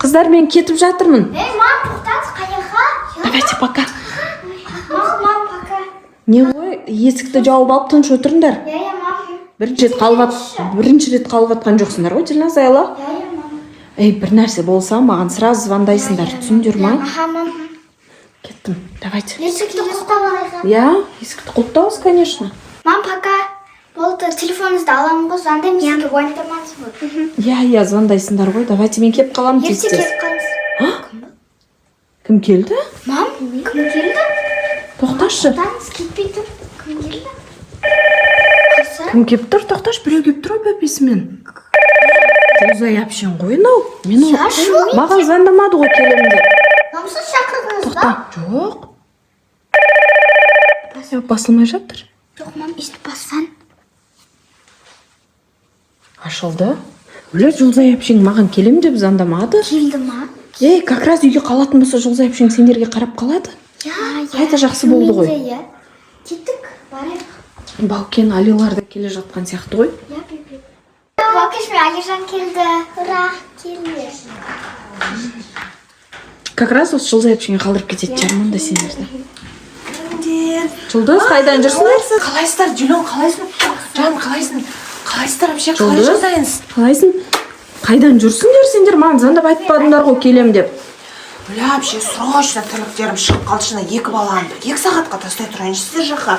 Қыздар, мен кетіп жатырмын. Мам, тоқтат, қаяққа? Давайте, пока. Мам, пока. Не ғой, есікті жауып алып тыныш отырыңдар. Мам. Бірінші рет қалып атқан жоқсыңдар ғой, Дилназ, Айла? Мам. Ей, бір нәрсе болса, маған сразу звондайсыңдар, түсіндер ма? Мам. Кеттім, давайте. Есікті құлыптау. Я, есікті құлыптауыз, конечно. Мам, пока. Болды, телефоныңызды аламын ғой, звондаймын сізге уайымдамаңыз ғой. Я, звондайсыңдар ғой, давайте мен кеп қаламын Ерте тез-тез. келіп қалыңыз. Кім келді? Мам, кім келді? Тоқташы. Тоқтаңыз, кетпей тұр. Кім келді? Кім кеп тұр? Тоқташ, біреу кеп тұр ғой бәпесімен. Жұлдызай әпшен ғой, мынау. Маған звондамады ғой келемін деп. Мамсыз шақырдыңыз ба? Тоқта, жоқ. Басылмай жатыр. Жоқ, мам, естіп бассан. Ашылды. Өлі Жұлдызай әпшең маған келемін деп звондамады. Келді ма? Ей, как раз үйге қалатын болса Жұлдызай әпшең сендерге қарап қалады. Қайта жақсы болды ғой. Кеттік, барайық. Баукен Алилар да келе жатқан сияқты ғой. Баукеш мен Алижан келді. Ура, келді. Как раз осы Жұлдызай әпшеңе қалдырып кетеді жарман да сендерді. Жұлдыз, қайдан жүрсіңдер? Қалайсыздар, Жүлен, қалайсың? Жан, қалайсың? Қалайсыздар, вообще қалай жасайсыз? Қалайсың? Қайдан жүрсіңдер сендер? Маған звондап айтпадыңдар ғой келем деп. Бля, вообще срочно тірліктерім шығып қалды, шына 2 баламды. 2 сағатқа тастай тұрайыншы сіздер жаққа.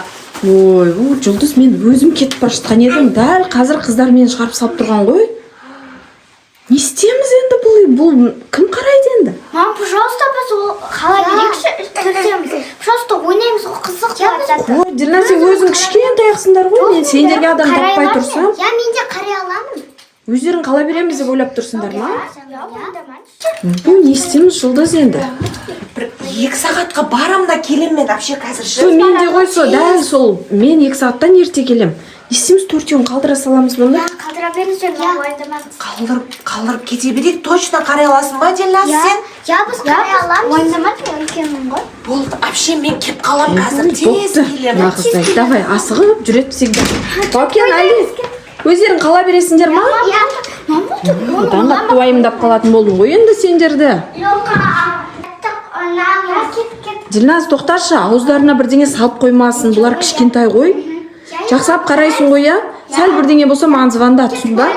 Ой, Жұлдыз, мен өзім кетіп бара жатқан едім. Дәл қазір қыздар мені шығарып салып тұрған ғой. Не істейміз енді бұл кім қарайды енді? Мам, пожалуйста, біз қала берекші түртеміз. Пожалуйста, ойнаймыз, ол қызық болады. Ой, Дилназ, сен өзің кішкентай ақсыңдар ғой. Мен сендерге адам таппай тұрсам. Я, мен де қарай аламын. Өздерің қала береміз деп ойлап тұрсыңдар ма? Я, Не істейміз Жұлдыз енді? 2 сағатқа барам да келем мен, вообще қазір Сол мен де ғой сол, дәл сол. Мен 2 сағаттан ерте келем. Не істейміз, 4-еуін қалдыра саламыз мұны? қалдыра беріңіздер, мен уайымдамаңыз. Қалдырып кете берейік, точно қарай аласың ба, Дилназ, сен? Я, біз қарай аламыз. Уайымдамаңыз, мен үлкенмін ғой. Болды, вообще мен кеп қалам қазір, тез келем. Нағыздай, давай, асығып жүреді всегда. Баукен, Али, өздерің қала бересіңдер ма? Одан қатты уайымдап қалатын болдың ғой енді сендерді. Дилназ, тоқташы, ауыздарына бірдеңе салып қоймасын, бұлар кішкентай ғой. Жақсап қарайсың ғой, я? Сәл бірдеңе болса маған звонда, түсін ба?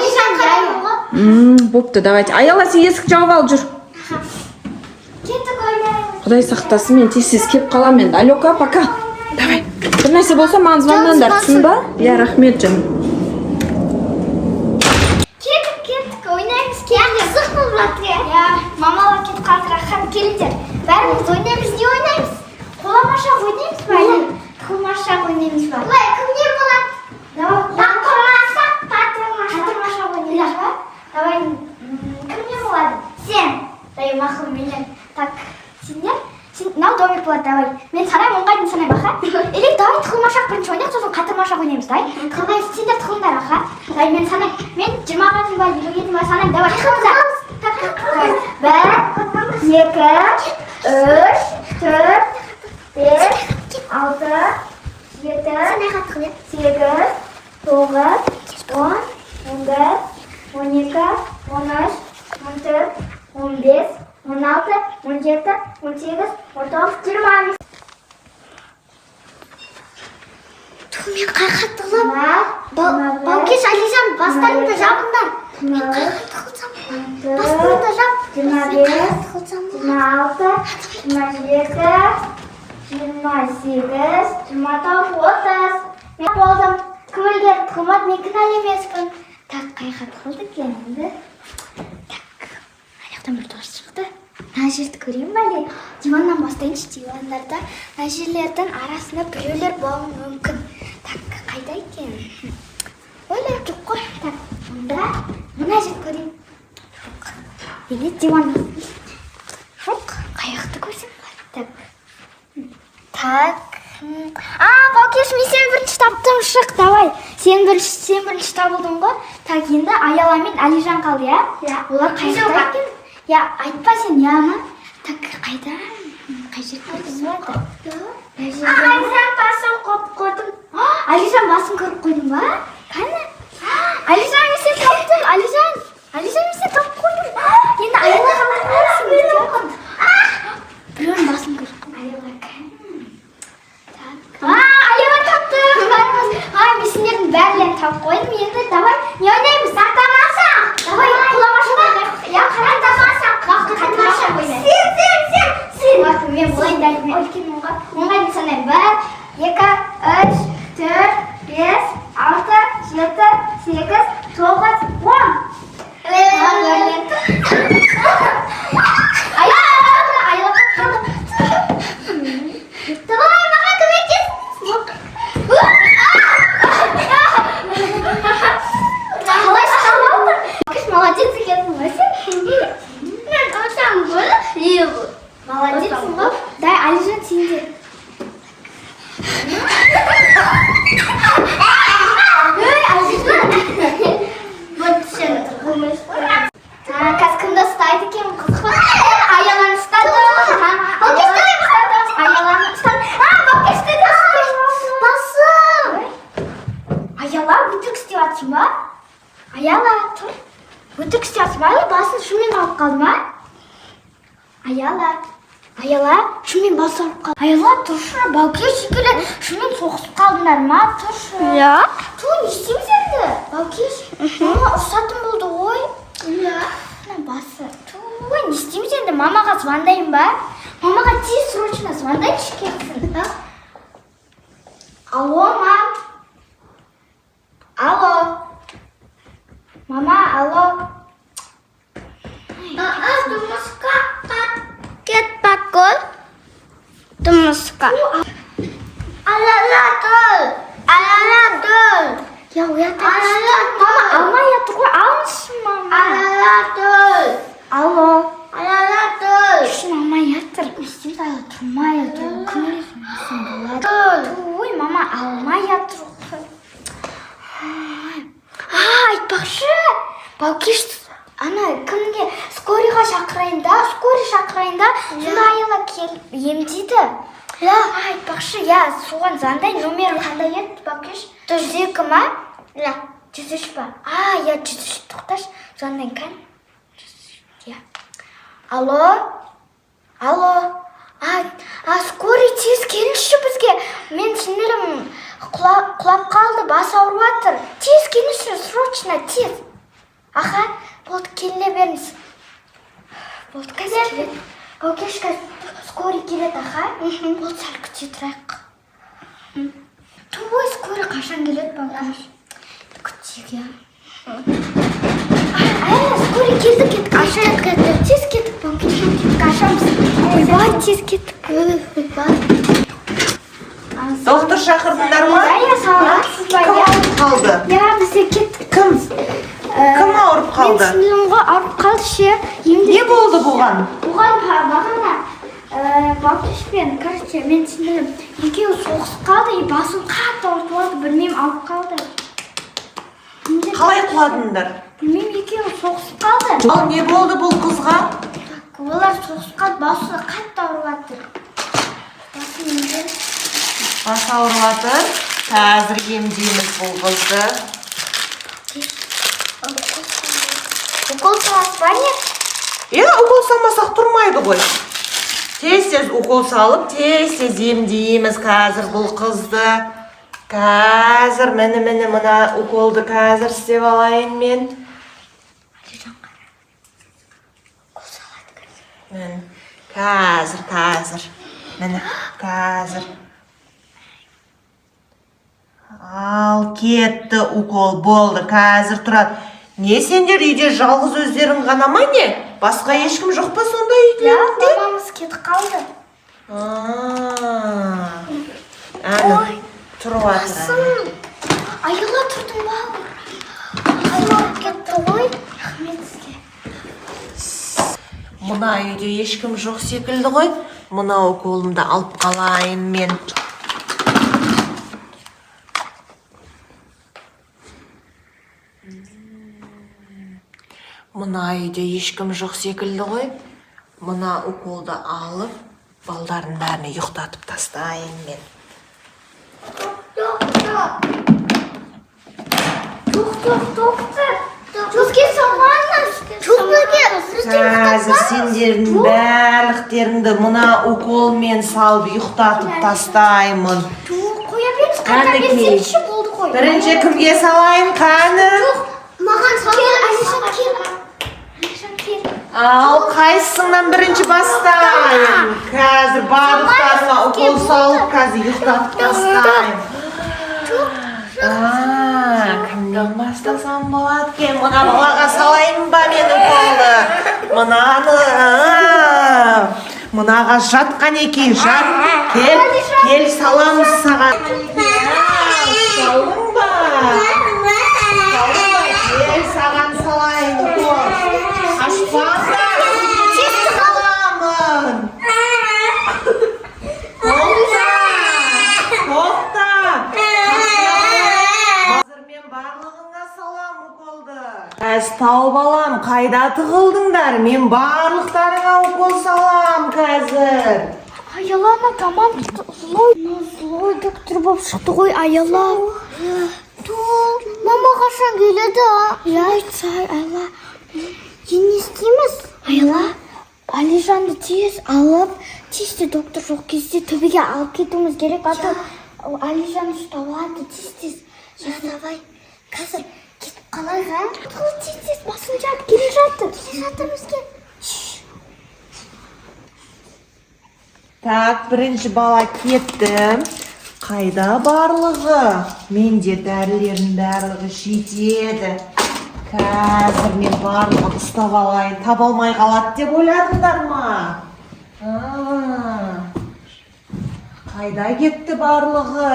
Бопты, давайте. Аяла, сен есік жауып ал, жүр. Құдай сақтасын, мен тез кеп қалам енді. Алёка, пока. Давай. Бір нәрсе болса маған звондаңдар, түсін ба? Я, рахмет, жаным. Кеттік, ойнаймыз, қызық болып жатыр, я. Мамалар кетіп қалды, рахат, келіңдер. Бәріміз ойнаймыз, не ойнаймыз? Қоламашақ ойнаймыз ба, әлі? Қоламашақ ойнаймыз ба? Ой, кімдер болады? Қоламашақ, қатырмашақ ойнаймыз ба? Давай, кімдер болады? Сен. Дай, мақыл менен. Так, сендер? Мынау домик болады, давай. Мен санаймын, оңға дейін санаймын, аха? Или давай тұқылмашақ бірінші ойнайық, сосын қатырмашақ ойнаймыз, давай. Қалай, сендер тұқылыңдар, аха? Давай, мен санаймын. Мен 20-ға дейін ба, 20-ге дейін ба санаймын, давай. Тұқылыңдар. Так, 1, 2, 3, 4, 5, 6, 7, 8, 9, 10, 11, 12, 13, 14, 15, 16, 17, 18, 19, 20. Мен қайқа тұғылам. Баукеш, Алижан, бастарыңды жабыңдар. Мен қайқа тұғылсам. Бастарыңды жап. 25, 26, 27, 28, 29, 30. Мен болдым. Көмілдер тұғылмады, мен кінәлі емеспін. Так, қайқа тұғылды кенімді. Так, аяқтан бір тоғыз шықты. Мына жерді көрейін бе әлі? Диваннан бастайыншы, дивандарда мына жерлердің арасында біреулер болуы мүмкін. Так, қайда екен? Ойлап жоқ қой. Так, онда мына жерді көрейін. Жоқ. Или диваннан. Жоқ, қаяқты көрсем бар. Так. Так. Баукеш, мен сен бірінші таптым, шық, давай. Сен бірінші табылдың ғой. Так, енді Аяла мен Алижан қалды, я? Олар қайда екен? Я, айтпа сен, яна. Так, қайда? Қай жерді көрдіңіз ба? Алижан басын қойып қойдым. Алижан басын көріп қойдың ба? Қане? Алижан, мен сен таптым, Алижан. Алижан, мен сен тапып қойдым. Енді Аяла қалды. молодец екенсің ғой сен. Мен отам ғой. Молодецсің ғой. Дай, Алижан, сен де. Ой, Алижан. Вот сен тұрғылмайсың. Қазір кімді ұстайды екен, қызық па? Аяланы ұстады. Аяланы ұстады. Бапкешті де ұстады. Басым. Аяла, өтірік істеп жатсың ба? Аяла, тұр. Өтірік істеп жатсың ба? Басын шумен алып қалды ма? Аяла, шумен басы алып қалды. Аяла, тұршы. Бапкеш келеді. Шумен соғысып қалдыңдар ма? Тұршы. Иә. Тұр, не істейміз енді? Бапкеш. Мама ұрсатын болды ғой. Иә. Басы. Ой, не істейміз енді? Мамаға звондайын ба? Мамаға тез срочно звондайыншы кетсін. Алло, мам. Алло. Мама, алло. Жұмысқа Кет бақыл. Жұмысқа. Алала тұр. Я оята. Мама, алмай жатыр ғой. Алыңызшы, мама. Алло. Шын алмай жатыр. Не істейміз, ала тұрмай жатыр. Күн көресің болады. Ой, мама, алмай жатыр ғой. Айтпақшы. Баукеш, кімге скорыйға шақырайын да. Сонда аяла келіп емдейді. Айтпақшы, соған звондай. Номері қандай еді, Баукеш? 102 ма? 103 ба? 103, тоқташ. Звондайын кән. Алло. Скорый тез келінші бізге. Мен сіңірім құлап қалды, бас ауырып жатыр. Тез келінші, срочно, тез. Аха, болды, келіне беріңіз. Болды, қазір келеді. Баукеш, скорый келеді, аха. Болды, сәл күте тұрайық. Той, скорый қашан келеді, Баукеш? Күтсек, скорый келді, кеттік. Ашайық, кеттік. Тез кеттік, Баукеш. Ашамыз. Ойбай, тез кеттік. Ойбай. Доктор шақырдыңдар ма? Саламатсыз ба? Кім ауырып қалды? Бізде кеттік. Кім ауырып қалды? Мен сіңілім ғой, ауырып қалды ше. Не болды бұған? Бұған бағана Баукешпен, короче, мен сіңілім екеуі соғысып қалды, басым қатты ауыртып алды, білмеймін, ауырып қалды. Қалай құладыңдар? Білмеймін, екеуі соғысып қалды. Ал не болды бұл қызға? Олар соғысып қалды, басы қатты ауырып жатыр. Басым енді. Бас ауырып жатыр. Қазір емдейміз бұл қызды. Укол саласыз ба не? Укол салмасақ тұрмайды ғой. Тез укол салып, тез емдейміз қазір бұл қызды. Қазір міне мына уколды қазір істеп алайын мен. Қазір. Міне, қазір. Ал, кетті укол, болды, қазір тұрады. Не сендер үйде жалғыз өздерің ғана ма не? Басқа ешкім жоқ па сонда үйлеріңде? Мамамыз кетіп қалды. Әні, тұрып атыр. Аяла тұрдың ба? Аяла кетті ғой. Рахмет сізге. Мұна үйде ешкім жоқ секілді ғой. Мұна уколымды алып қалайын мен. Мұна үйде ешкім жоқ секілді ғой. Мұна уколды алып, балдарын бәріне ұйықтатып тастайын мен. Доктор. Бізге салмаңыз. Қазір сендердің барлықтеріңді мұна уколмен салып ұйықтатып тастаймын. Қоя беріңіз, қайта берсеңізші болды қой. Бірінші кімге салайын, қаны? Маған салайын, Алижан кел. Ал, қайсыңнан бірінші бастайын? Қазір барлықтарына укол салып, қазір ұйықтатып тастайын. Кімден бастасам болады кен? Мұна балаға салайын ба мен уколды? Мұнаға жатқан екен, жат. Кел саламыз саған. Салдың ба? Кел саған салайын укол. Тез тауып алам, қайда тығылдыңдар? Мен барлықтарыңа укол салам қазір. Аялама, тамам злой. Злой доктор болып шықты ғой, аяла. Мама қашан келеді? Я айтсай, Айла. Не істейміз? Айла, Алижанды тез алып, тезде доктор жоқ кезде төбеге алып кетуіміз керек. Алижан ұсталады, тез. Давай, қазір кетіп қалайық, а? Тез, басын жап, келе жатыр бізге. Так, бірінші бала кеттім. Қайда барлығы? Менде дәрілердің барлығы жетеді. Қазір мен барлығын ұстап алайын. Таба алмай қалады деп ойладыңдар ма? Қайда кетті барлығы?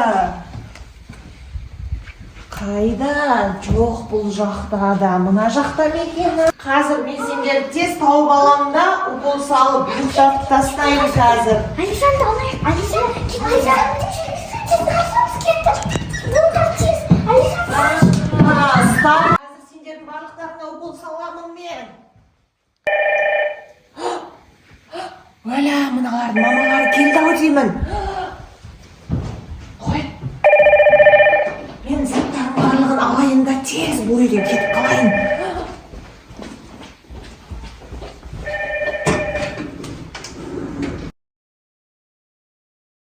Қайда? Жоқ, бұл жақта да. Мына жақта ма екен? Қазір мен сендерді тез тауып аламын да, укол салып, ұйықтатып тастаймын қазір. Алижанды алайық. Алижан, Қазір сендердің барлықтарына укол саламын мен. Өлә, мыналардың мамалары келді-ау деймін. Қой. Мен заттардың барлығын алайын да тез бұл үйден кетіп қалайын.